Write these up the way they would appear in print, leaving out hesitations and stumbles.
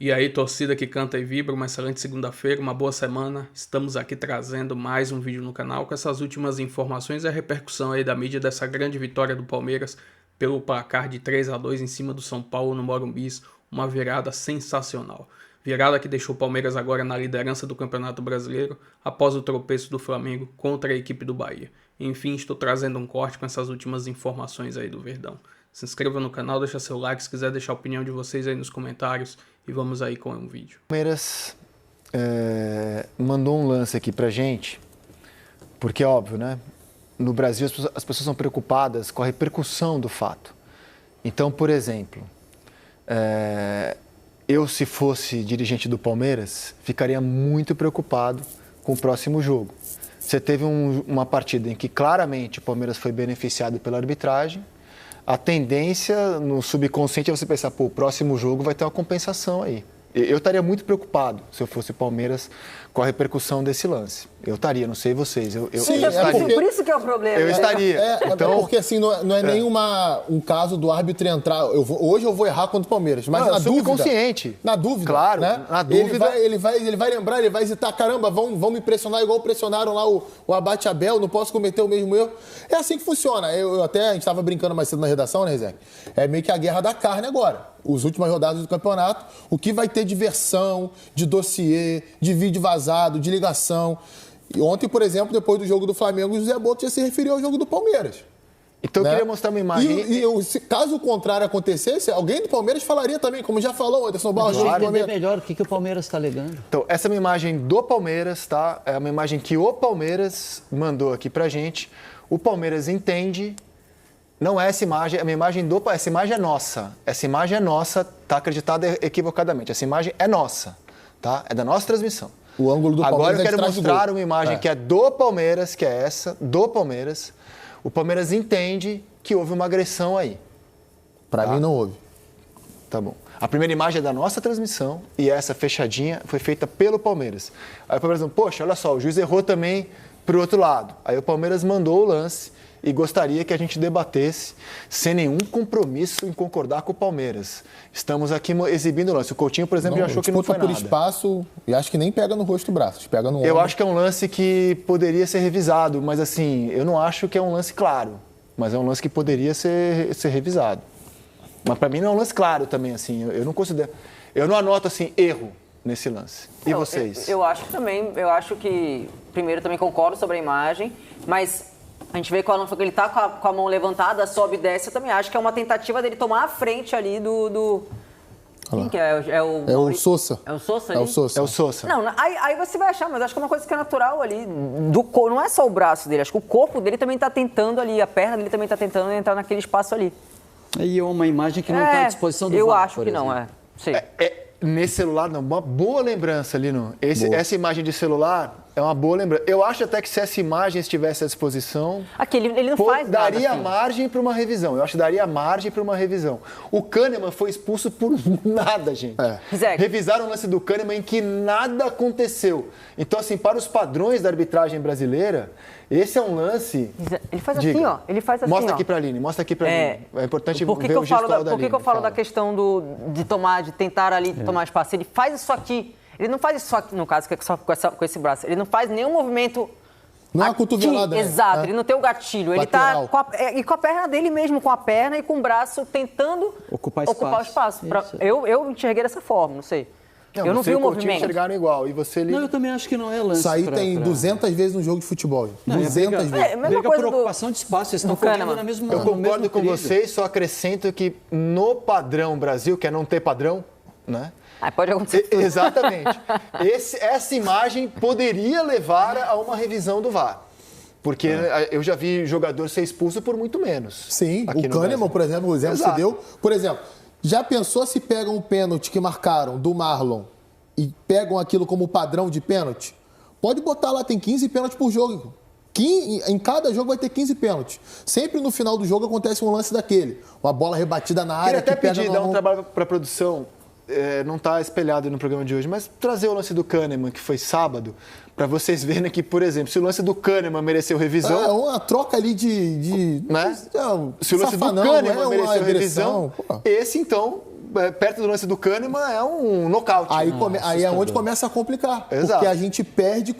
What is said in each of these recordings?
E aí, torcida que canta e vibra, uma excelente segunda-feira, uma boa semana. Estamos aqui trazendo mais um vídeo no canal com essas últimas informações e a repercussão aí da mídia dessa grande vitória do Palmeiras pelo placar de 3-2 em cima do São Paulo no Morumbi. Uma virada sensacional. Virada que deixou o Palmeiras agora na liderança do Campeonato Brasileiro após o tropeço do Flamengo contra a equipe do Bahia. Enfim, estou trazendo um corte com essas últimas informações aí do Verdão. Se inscreva no canal, deixa seu like, se quiser deixar a opinião de vocês aí nos comentários e vamos aí com um vídeo. O Palmeiras mandou um lance aqui pra gente, porque é óbvio, né? No Brasil as pessoas são preocupadas com a repercussão do fato. Então, por exemplo, eu se fosse dirigente do Palmeiras, ficaria muito preocupado com o próximo jogo. Você teve uma partida em que claramente o Palmeiras foi beneficiado pela arbitragem. A tendência no subconsciente é você pensar, pô, o próximo jogo vai ter uma compensação aí. Eu estaria muito preocupado se eu fosse o Palmeiras com a repercussão desse lance. Eu estaria, não sei vocês. Sim, por isso que é o problema. Eu estaria. Então, porque assim, não é nem um caso do árbitro entrar. Hoje eu vou errar contra o Palmeiras, mas na dúvida. Subconsciente. Na dúvida. Claro, né? Na dúvida. Ele vai lembrar, ele vai hesitar. Caramba, vão me pressionar igual pressionaram lá o Abate Abel, não posso cometer o mesmo erro. É assim que funciona. A gente estava brincando mais cedo na redação, né, Zé? É meio que a guerra da carne agora. As últimas rodadas do campeonato, o que vai ter de versão, de dossiê, de vídeo vazado, de ligação. E ontem, por exemplo, depois do jogo do Flamengo, o José Boto já se referiu ao jogo do Palmeiras. Então eu queria mostrar uma imagem. Caso o contrário acontecesse, alguém do Palmeiras falaria também, como já falou o Anderson Barros. Claro, entender melhor o que o Palmeiras está alegando. Então, essa é uma imagem do Palmeiras, tá? É uma imagem que o Palmeiras mandou aqui pra gente. O Palmeiras entende. Não é essa imagem, essa imagem é nossa. Essa imagem é nossa, tá acreditada equivocadamente. Essa imagem é nossa, tá? É da nossa transmissão. O ângulo do Palmeiras. Agora eu quero mostrar uma imagem que é do Palmeiras, que é essa, do Palmeiras. O Palmeiras entende que houve uma agressão aí. Pra mim não houve. Tá bom. A primeira imagem é da nossa transmissão e essa fechadinha foi feita pelo Palmeiras. Aí o Palmeiras falou, poxa, olha só, o juiz errou também pro outro lado. Aí o Palmeiras mandou o lance e gostaria que a gente debatesse sem nenhum compromisso em concordar com o Palmeiras. Estamos aqui exibindo o lance. O Coutinho, por exemplo, já achou que não foi nada. Por espaço e acho que nem pega no rosto do braço, pega no ombro. Eu acho que é um lance que poderia ser revisado, mas assim, eu não acho que é um lance claro, mas é um lance que poderia ser revisado. Mas para mim não é um lance claro também, assim, eu não considero, eu não anoto assim erro nesse lance. E vocês? Eu acho que primeiro também concordo sobre a imagem, mas a gente vê que o Alan ele tá com a mão levantada, sobe e desce. Eu também acho que é uma tentativa dele tomar a frente ali do quem que é? É o Sousa. É o Sousa ali? É o Sousa. É o Sousa. Não, aí você vai achar, mas acho que é uma coisa que é natural ali. Não é só o braço dele, acho que o corpo dele também tá tentando ali, a perna dele também tá tentando entrar naquele espaço ali. E é uma imagem que não está à disposição do VAR, eu acho que exemplo. não, Sim. Nesse celular, não, uma boa lembrança, Lino. Essa imagem de celular é uma boa lembrança. Eu acho até que se essa imagem estivesse à disposição, Aqui, ele não faz nada daria assim. margem para uma revisão. Eu acho que daria margem para uma revisão. O Kahneman foi expulso por nada, gente. Revisaram o lance do Kahneman em que nada aconteceu. Então, assim, para os padrões da arbitragem brasileira, esse é um lance... Ele faz assim, ó. Ele faz assim, mostra ó. aqui para a Aline, mostra aqui para a Aline. É importante ver o gestual da Aline. Por que eu falo Fala. da questão de tentar ali tomar espaço? Ele faz isso aqui. Ele não faz isso aqui, no caso, que é só com esse braço. Ele não faz nenhum movimento. Não é uma cotovelada. Exato, ele não tem o gatilho. Lateral. Ele tá com a perna dele mesmo, com a perna e com o braço tentando ocupar o espaço. Eu enxerguei dessa forma, não sei. Eu não vi o movimento. Enxergaram igual. E você Não, eu também acho que não é lance. Isso aí tem 200 vezes no jogo de futebol. 200 vezes. Briga por ocupação de espaço. Vocês estão correndo na mesma. Eu concordo com vocês, só acrescento que no padrão Brasil, que é não ter padrão, né? Pode acontecer. Exatamente. Essa imagem poderia levar a uma revisão do VAR. Porque eu já vi jogador ser expulso por muito menos. Sim, o Kahneman, por exemplo, o exemplo que você deu. Por exemplo, já pensou se pegam um pênalti que marcaram do Marlon e pegam aquilo como padrão de pênalti? Pode botar lá, tem 15 pênaltis por jogo. Em cada jogo vai ter 15 pênaltis. Sempre no final do jogo acontece um lance daquele. Uma bola rebatida na área. Queria até pedir, dar um trabalho para a produção. Não está espelhado no programa de hoje, mas trazer o lance do Kahneman, que foi sábado, para vocês verem que, por exemplo, se o lance do Kahneman mereceu revisão... É uma troca ali de né? Se o lance do Kahneman mereceu revisão, esse, então, perto do lance do Kahneman, é um nocaute. Aí é onde começa a complicar. Exato. Porque a gente perde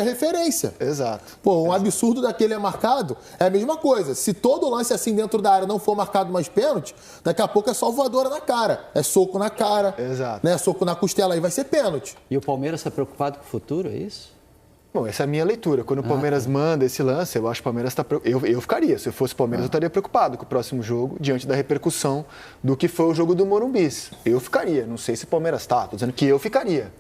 a referência. Exato. Pô, um absurdo daquele é marcado, é a mesma coisa. Se todo lance assim dentro da área não for marcado mais pênalti, daqui a pouco é só voadora na cara. É soco na cara. Exato. Né? Soco na costela, aí vai ser pênalti. E o Palmeiras está preocupado com o futuro, é isso? Bom, essa é a minha leitura. Quando o Palmeiras manda esse lance, eu acho que o Palmeiras está... Eu ficaria. Se eu fosse o Palmeiras, eu estaria preocupado com o próximo jogo, diante da repercussão do que foi o jogo do Morumbi. Eu ficaria. Não sei se o Palmeiras está. Estou dizendo que eu ficaria.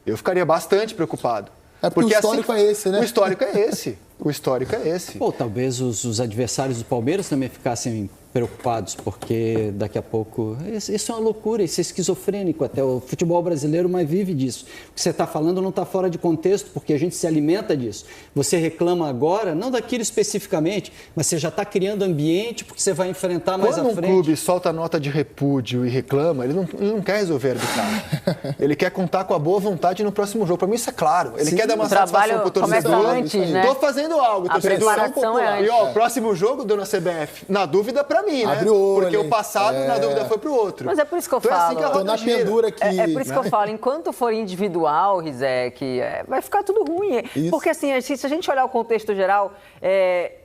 Eu ficaria bastante preocupado. É porque o histórico é esse, né? O histórico é esse. O histórico é esse. Ou talvez os adversários do Palmeiras também ficassem preocupados, porque daqui a pouco... Isso é uma loucura, isso é esquizofrênico até. O futebol brasileiro mais vive disso. O que você está falando não está fora de contexto, porque a gente se alimenta disso. Você reclama agora, não daquilo especificamente, mas você já está criando ambiente porque você vai enfrentar mais à frente. Quando um clube solta nota de repúdio e reclama, ele não quer resolver a arbitragem. Ele quer contar com a boa vontade no próximo jogo. Para mim isso é claro. Ele quer dar uma satisfação para o torcedor. Estou fazendo algo. A preparação é antes. E ó, o próximo jogo, dona CBF, na dúvida para mim, né? Abre o olho, porque o passado, na dúvida, foi pro outro. Mas é por isso que eu então falo. É assim que a roda na gira. pendura aqui. É por isso que eu falo, enquanto for individual, Rizek, vai ficar tudo ruim. Isso. Porque assim, se a gente olhar o contexto geral,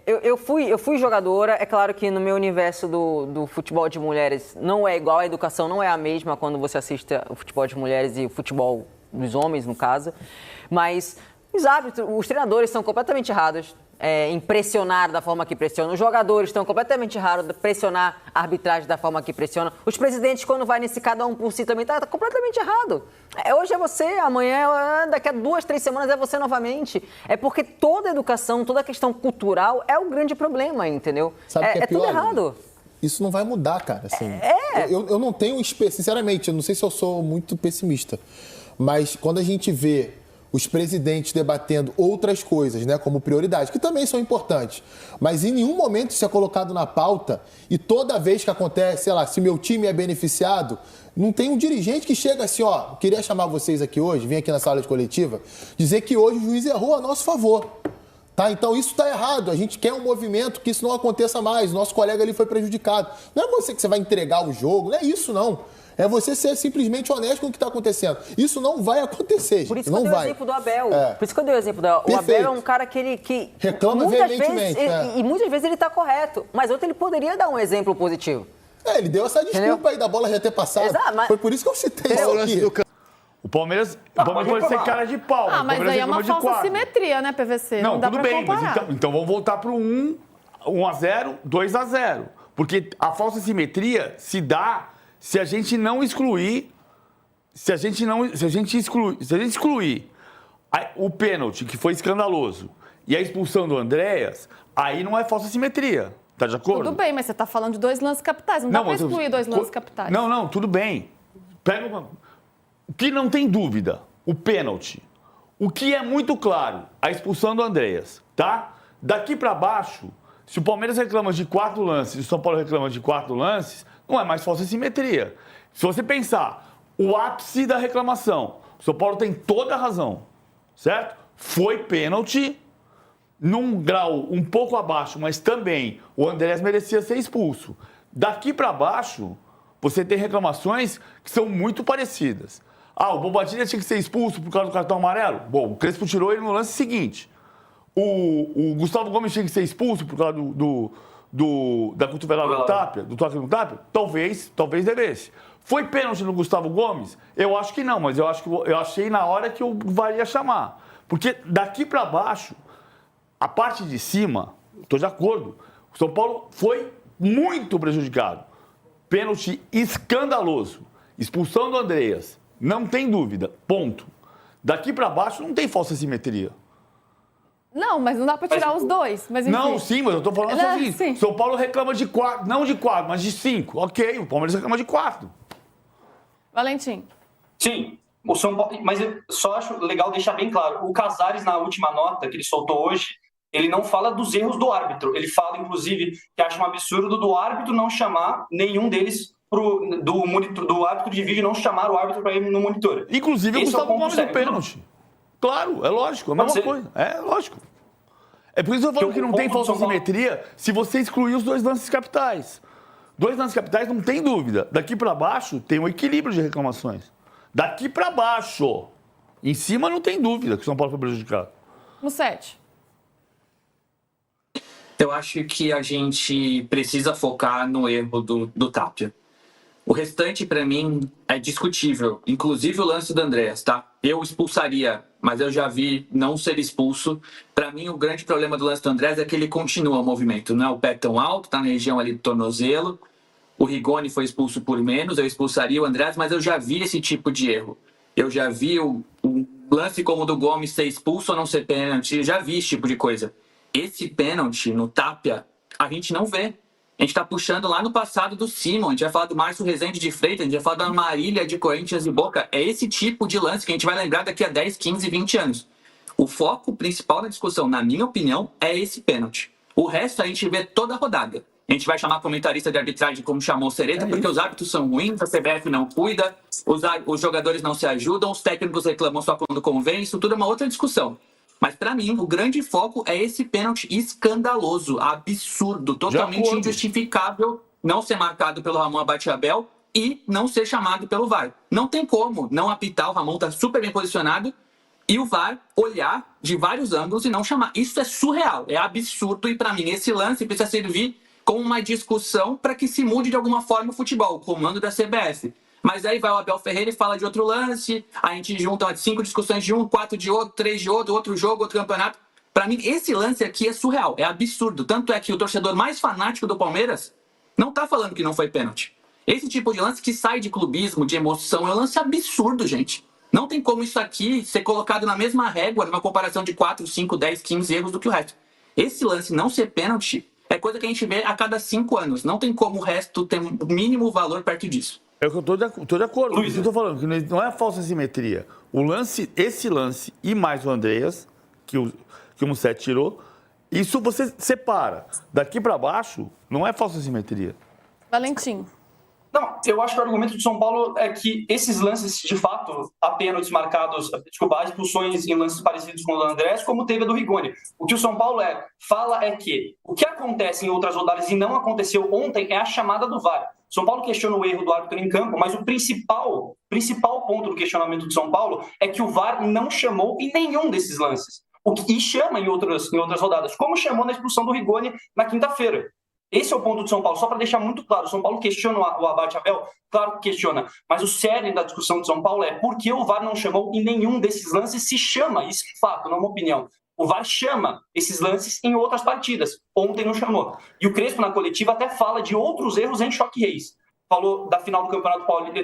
eu fui jogadora, é claro que no meu universo do futebol de mulheres não é igual, a educação não é a mesma quando você assiste o futebol de mulheres e o futebol dos homens, no caso, mas os árbitros, os treinadores estão completamente errados. Em pressionar da forma que pressionam. Os jogadores estão completamente errados de pressionar a arbitragem da forma que pressionam. Os presidentes, quando vai nesse cada um por si, também está completamente errado. Hoje é você, amanhã, daqui a 2, 3 semanas é você novamente. É porque toda a educação, toda a questão cultural é o grande problema, entendeu? Sabe o que é pior, tudo errado. Isso não vai mudar, cara. Assim, eu não tenho... Sinceramente, eu não sei se eu sou muito pessimista, mas quando a gente vê os presidentes debatendo outras coisas, né, como prioridade, que também são importantes, mas em nenhum momento isso é colocado na pauta e toda vez que acontece, sei lá, se meu time é beneficiado, não tem um dirigente que chega assim, ó, queria chamar vocês aqui hoje, vim aqui na sala de coletiva, dizer que hoje o juiz errou a nosso favor. Tá? Então isso está errado, a gente quer um movimento que isso não aconteça mais, nosso colega ali foi prejudicado. Não é você que você vai entregar o jogo, não é isso não. É você ser simplesmente honesto com o que está acontecendo. Isso não vai acontecer, gente. Por isso não que eu dei o vai. exemplo do Abel. Por isso que eu dei o exemplo do Abel. O Abel é um cara que reclama muitas veementemente. vezes, e muitas vezes ele está correto, mas outro ele poderia dar um exemplo positivo. Ele deu essa desculpa aí da bola já ter passado. Exato, mas... Foi por isso que eu citei isso aqui. O Palmeiras pode ser cara de pau. Mas aí é uma falsa simetria, né, PVC? Não dá tudo pra bem, comparar. mas então vamos voltar pro 1-0, 2-0. Porque a falsa simetria se dá se a gente não excluir, se a gente excluir o pênalti, que foi escandaloso, e a expulsão do Andréas, aí não é falsa simetria. Tá de acordo? Tudo bem, mas você tá falando de 2 lances capitais. Não dá pra excluir 2 lances capitais. Não, tudo bem. O que não tem dúvida, o pênalti. O que é muito claro, a expulsão do Andréas, tá? Daqui para baixo, se o Palmeiras reclama de 4 lances e o São Paulo reclama de 4 lances, não é mais falsa simetria. Se você pensar, o ápice da reclamação, o São Paulo tem toda a razão, certo? Foi pênalti, num grau um pouco abaixo, mas também o Andréas merecia ser expulso. Daqui para baixo, você tem reclamações que são muito parecidas. O Bobadilha tinha que ser expulso por causa do cartão amarelo? Bom, o Crespo tirou ele no lance seguinte. O Gustavo Gomes tinha que ser expulso por causa da cotovelada do Tapia, do toque no Tapia? Talvez devesse. Foi pênalti no Gustavo Gomes? Eu acho que não, mas eu achei na hora que o VAR ia chamar. Porque daqui para baixo, a parte de cima, estou de acordo, o São Paulo foi muito prejudicado. Pênalti escandaloso. Expulsão do Andréas. Não tem dúvida. Ponto. Daqui para baixo não tem falsa simetria. Não, mas não dá para tirar os dois. Mas, não, sim, mas eu tô falando assim. São Paulo reclama de 4, não de 4, mas de 5. Ok, o Palmeiras reclama de 4. Valentim. Sim, o São Paulo, mas eu só acho legal deixar bem claro. O Casares, na última nota que ele soltou hoje, ele não fala dos erros do árbitro. Ele fala, inclusive, que acha um absurdo do árbitro não chamar nenhum deles do árbitro de vídeo não chamar o árbitro para ir no monitor. Inclusive o Gustavo Gomes no pênalti. Claro, é lógico, é a mesma coisa. É lógico. É por isso que eu falo que não tem falsa simetria se você excluir os 2 lances capitais. 2 lances capitais, não tem dúvida. Daqui para baixo, tem um equilíbrio de reclamações. Daqui para baixo. Em cima, não tem dúvida que o São Paulo foi prejudicado. Mussete. Eu acho que a gente precisa focar no erro do Tapia. O restante, para mim, é discutível. Inclusive o lance do Andréas, tá? Eu expulsaria, mas eu já vi não ser expulso. Para mim, o grande problema do lance do Andréas é que ele continua o movimento. Não é o pé tão alto, tá na região ali do tornozelo. O Rigoni foi expulso por menos, eu expulsaria o Andréas, mas eu já vi esse tipo de erro. Eu já vi o lance como o do Gomes ser expulso ou não ser pênalti. Eu já vi esse tipo de coisa. Esse pênalti no Tapia, a gente não vê. A gente está puxando lá no passado do Simon, a gente vai falar do Márcio Rezende de Freitas, a gente vai falar da Marília de Corinthians e Boca. É esse tipo de lance que a gente vai lembrar daqui a 10, 15, 20 anos. O foco principal da discussão, na minha opinião, é esse pênalti. O resto a gente vê toda a rodada. A gente vai chamar comentarista de arbitragem como chamou o Sereta, porque os árbitros são ruins, a CBF não cuida, os jogadores não se ajudam, os técnicos reclamam só quando convém, isso tudo é uma outra discussão. Mas, para mim, o grande foco é esse pênalti escandaloso, absurdo, totalmente injustificável não ser marcado pelo Ramon Abate-Abel e não ser chamado pelo VAR. Não tem como não apitar, o Ramon está super bem posicionado, e o VAR olhar de vários ângulos e não chamar. Isso é surreal, é absurdo, e para mim esse lance precisa servir como uma discussão para que se mude de alguma forma o futebol, o comando da CBF. Mas aí vai o Abel Ferreira e fala de outro lance, a gente junta 5 discussões de um, 4 de outro, 3 de outro jogo, outro campeonato. Para mim, esse lance aqui é surreal, é absurdo. Tanto é que o torcedor mais fanático do Palmeiras não tá falando que não foi pênalti. Esse tipo de lance que sai de clubismo, de emoção, é um lance absurdo, gente. Não tem como isso aqui ser colocado na mesma régua, numa comparação de 4, 5, 10, 15 erros do que o resto. Esse lance não ser pênalti é coisa que a gente vê a cada 5 anos. Não tem como o resto ter o mínimo valor perto disso. É o que eu tô de acordo. Luiz, eu tô falando que não é falsa simetria. Esse lance e mais o Andréas, que o Mussete tirou, isso você separa. Daqui para baixo, não é falsa simetria. Valentim. Não, eu acho que o argumento do São Paulo é que esses lances, de fato, há pênaltis marcados, há expulsões em lances parecidos com o do Andrés, como teve a do Rigoni. O que o São Paulo fala é que o que acontece em outras rodadas e não aconteceu ontem é a chamada do VAR. O São Paulo questiona o erro do árbitro em campo, mas o principal ponto do questionamento do São Paulo é que o VAR não chamou em nenhum desses lances. E chama em outras rodadas, como chamou na expulsão do Rigoni na quinta-feira. Esse é o ponto do São Paulo, só para deixar muito claro. O São Paulo questiona o Abate-Abel? Claro que questiona, mas o cerne da discussão do São Paulo é por que o VAR não chamou em nenhum desses lances. Se chama, isso é fato, não é uma opinião. O VAR chama esses lances em outras partidas, ontem não chamou. E o Crespo, na coletiva, até fala de outros erros em Choque Reis. Falou da final do Campeonato Paulista,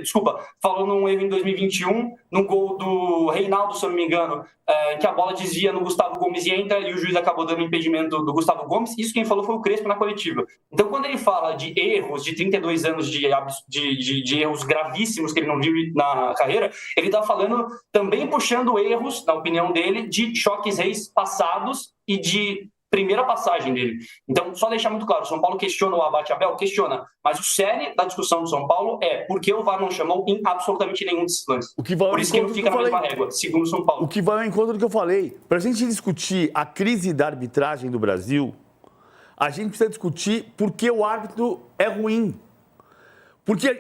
falou num erro em 2021, no gol do Reinaldo, se eu não me engano, que a bola desvia no Gustavo Gomes e entra, e o juiz acabou dando impedimento do Gustavo Gomes. Isso quem falou foi o Crespo na coletiva. Então, quando ele fala de erros, de 32 anos de erros gravíssimos que ele não viu na carreira, ele está falando, também puxando erros, na opinião dele, de Choques Reis passados e de primeira passagem dele. Então, só deixar muito claro, o São Paulo questiona o Abate-Abel? Questiona. Mas o cerne da discussão do São Paulo é por que o VAR não chamou em absolutamente nenhum desses lances. Por isso que ele fica na mesma régua, segundo o São Paulo. O que vai ao encontro do que eu falei. Para a gente discutir a crise da arbitragem do Brasil, a gente precisa discutir por que o árbitro é ruim. Porque,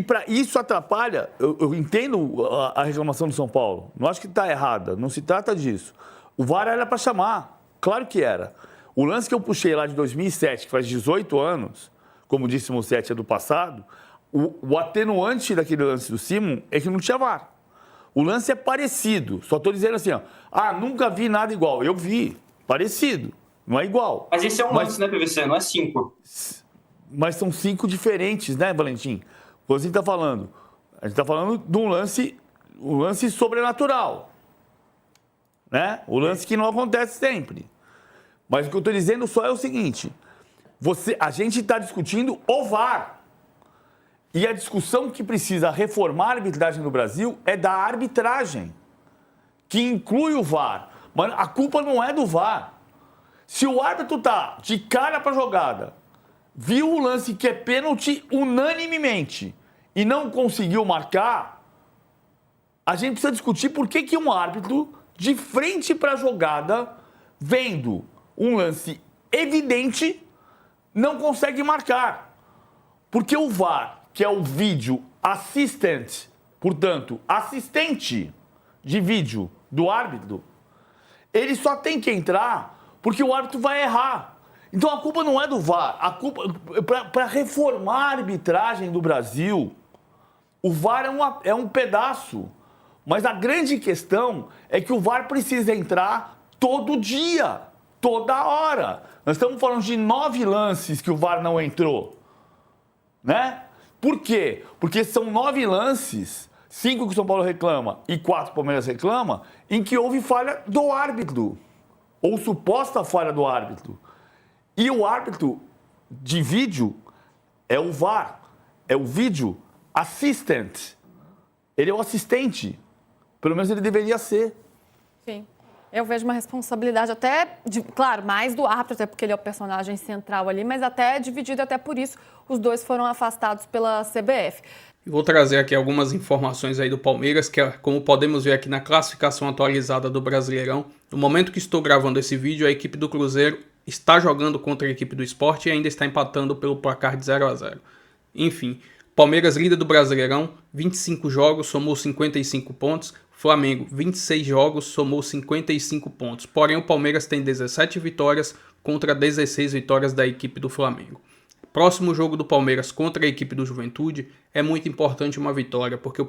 para isso atrapalha, eu entendo a reclamação do São Paulo. Não acho que está errada, não se trata disso. O VAR era para chamar. Claro que era. O lance que eu puxei lá de 2007, que faz 18 anos, como disse o Mussete, é do passado, o atenuante daquele lance do Simon é que não tinha VAR. O lance é parecido. Só estou dizendo assim, nunca vi nada igual. Eu vi, parecido, não é igual. Mas esse é um lance, né, PVC? Não é 5. Mas são 5 diferentes, né, Valentim? Quando a gente está falando de um lance sobrenatural. Né? O lance que não acontece sempre. Mas o que eu estou dizendo só é o seguinte: a gente está discutindo o VAR. E a discussão que precisa reformar a arbitragem no Brasil é da arbitragem, que inclui o VAR. Mas a culpa não é do VAR. Se o árbitro está de cara para a jogada, viu o lance que é pênalti unanimemente e não conseguiu marcar, a gente precisa discutir por que um árbitro, de frente para a jogada, vendo um lance evidente, não consegue marcar. Porque o VAR, que é o Video Assistant, portanto, assistente de vídeo do árbitro, ele só tem que entrar porque o árbitro vai errar. Então a culpa não é do VAR, a culpa para reformar a arbitragem do Brasil, o VAR é um pedaço. Mas a grande questão é que o VAR precisa entrar todo dia, toda hora. Nós estamos falando de 9 lances que o VAR não entrou, né? Por quê? Porque são 9 lances, 5 que o São Paulo reclama e 4 que o Palmeiras reclama, em que houve falha do árbitro, ou suposta falha do árbitro. E o árbitro de vídeo é o VAR, é o Video Assistant. Ele é o assistente. Pelo menos ele deveria ser. Sim. Eu vejo uma responsabilidade até, claro, mais do árbitro, até porque ele é o personagem central ali, mas até dividido, até por isso os dois foram afastados pela CBF. Vou trazer aqui algumas informações aí do Palmeiras, que como podemos ver aqui na classificação atualizada do Brasileirão, no momento que estou gravando esse vídeo, a equipe do Cruzeiro está jogando contra a equipe do Sport e ainda está empatando pelo placar de 0-0. Enfim, Palmeiras líder do Brasileirão, 25 jogos, somou 55 pontos. Flamengo, 26 jogos, somou 55 pontos. Porém, o Palmeiras tem 17 vitórias contra 16 vitórias da equipe do Flamengo. Próximo jogo do Palmeiras contra a equipe do Juventude é muito importante uma vitória, porque o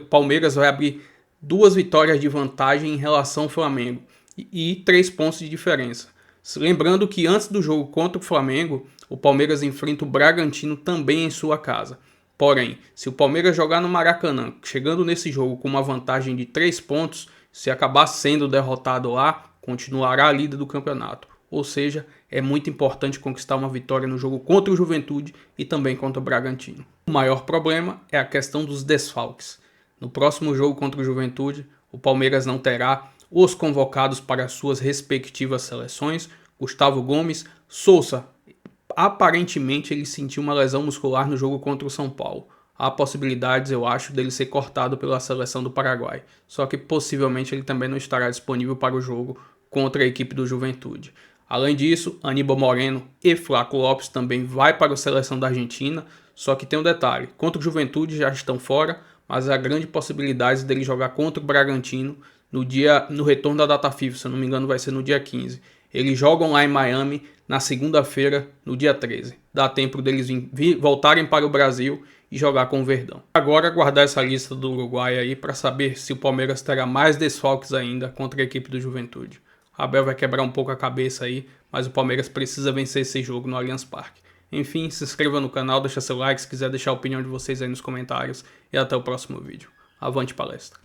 Palmeiras vai abrir 2 vitórias de vantagem em relação ao Flamengo e 3 pontos de diferença. Lembrando que antes do jogo contra o Flamengo, o Palmeiras enfrenta o Bragantino também em sua casa. Porém, se o Palmeiras jogar no Maracanã, chegando nesse jogo com uma vantagem de 3 pontos, se acabar sendo derrotado lá, continuará líder do campeonato. Ou seja, é muito importante conquistar uma vitória no jogo contra o Juventude e também contra o Bragantino. O maior problema é a questão dos desfalques. No próximo jogo contra o Juventude, o Palmeiras não terá os convocados para suas respectivas seleções, Gustavo Gomes, Sousa. Aparentemente ele sentiu uma lesão muscular no jogo contra o São Paulo. Há possibilidades, eu acho, dele ser cortado pela seleção do Paraguai. Só que possivelmente ele também não estará disponível para o jogo contra a equipe do Juventude. Além disso, Aníbal Moreno e Flaco Lopes também vai para a seleção da Argentina. Só que tem um detalhe, contra o Juventude já estão fora, mas há grande possibilidade dele jogar contra o Bragantino no retorno da data FIFA, se eu não me engano vai ser no dia 15. Eles jogam lá em Miami na segunda-feira, no dia 13. Dá tempo deles voltarem para o Brasil e jogar com o Verdão. Agora aguardar essa lista do Uruguai aí para saber se o Palmeiras terá mais desfalques ainda contra a equipe do Juventude. Abel vai quebrar um pouco a cabeça aí, mas o Palmeiras precisa vencer esse jogo no Allianz Parque. Enfim, se inscreva no canal, deixa seu like, se quiser deixar a opinião de vocês aí nos comentários e até o próximo vídeo. Avante palestra!